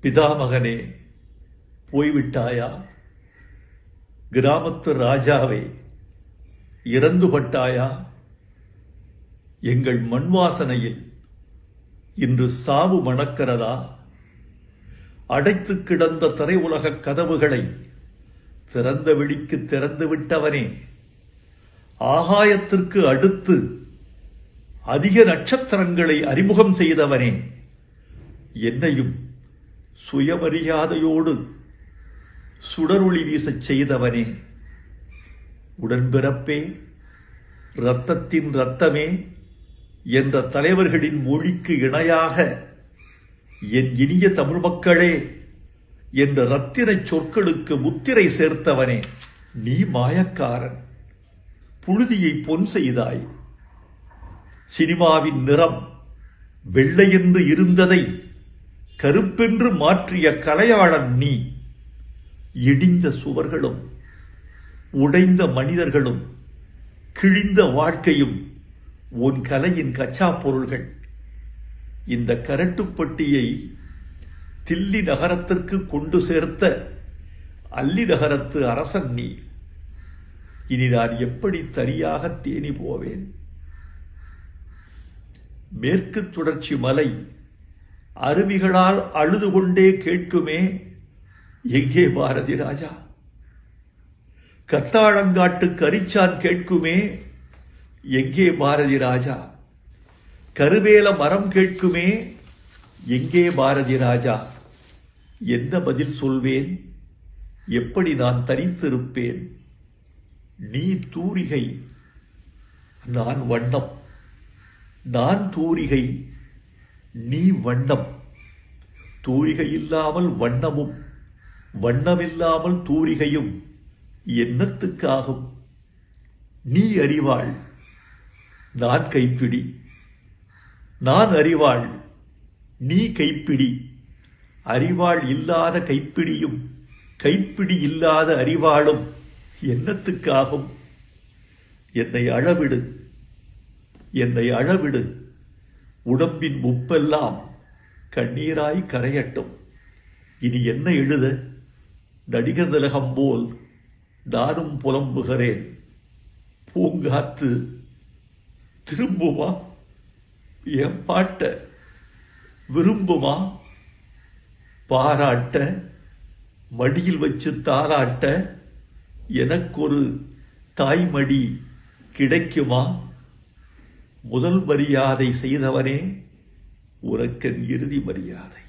பிதாமகனே, போய்விட்டாயா? கிராமத்து ராஜாவே, இறந்துபட்டாயா? எங்கள் மண் வாசனையில் இன்று சாவு மணக்கிறதா? அடைத்து கிடந்த திரை உலக கதவுகளை திறந்த வெளிக்கு திறந்து விட்டவனே, ஆகாயத்திற்கு அடுத்து அதிக நட்சத்திரங்களை அறிமுகம் செய்தவனே, என்னையும் சுயமரியாதையோடு சுடரொளி வீசச் செய்தவனே, உடன்பிறப்பே, இரத்தத்தின் இரத்தமே என்ற தலைவர்களின் மொழிக்கு இணையாக என் இனிய தமிழ் மக்களே என்ற ரத்தின சொற்களுக்கு முத்திரை சேர்த்தவனே, நீ மாயக்காரன். புழுதியை பொன் செய்தாய். சினிமாவின் நிறம் வெள்ளையென்று இருந்ததை கருப்பென்று மாற்றிய கலையாளன் நீ. இடிந்த சுவர்களும் உடைந்த மனிதர்களும் கிழிந்த வாழ்க்கையும் உன் கலையின் கச்சா பொருள்கள். இந்த கரட்டுப்பட்டியை தில்லி நகரத்திற்கு கொண்டு சேர்த்த அல்லி நகரத்து அரசன் நீ. இனி நான் எப்படி தனியாக தேனி போவேன்? மேற்கு தொடர்ச்சி மலை அருவிகளால் அழுது கொண்டே கேட்குமே, எங்கே பாரதி ராஜா? கத்தாழங்காட்டு கரிச்சான் கேட்குமே, எங்கே பாரதி ராஜா? கருவேல மரம் கேட்குமே, எங்கே பாரதி ராஜா? என்ன பதில் சொல்வேன்? எப்படி நான் தனித்திருப்பேன்? நீ தூரிகை, நான் வண்ணம். நான் தூரிகை, நீ வண்ணம். தூரிகை இல்லாமல் வண்ணமும், வண்ணமில்லாமல் தூரிகையும் என்னத்துக்காகும்? நீ அறிவாள், நான் கைப்பிடி. நான் அறிவாள், நீ கைப்பிடி. அறிவாள் இல்லாத கைப்பிடியும் கைப்பிடி இல்லாத அறிவாளும் என்னத்துக்காகும்? என்னை அழவிடு, என்னை அழவிடு. உடம்பின் முப்பெல்லாம் கண்ணீராய் கரையட்டும். இனி என்ன எழுத? நடிகர் திலகம் போல் நானும் புலம்புகிறேன். பூங்காத்து திரும்புமா? என் பாட்ட விரும்புமா? பாராட்ட, மடியில் வச்சு தாராட்ட எனக்கொரு தாய்மடி கிடைக்குமா? முதல் மரியாதை செய்தவனே, உனக்கென் இறுதி மரியாதை.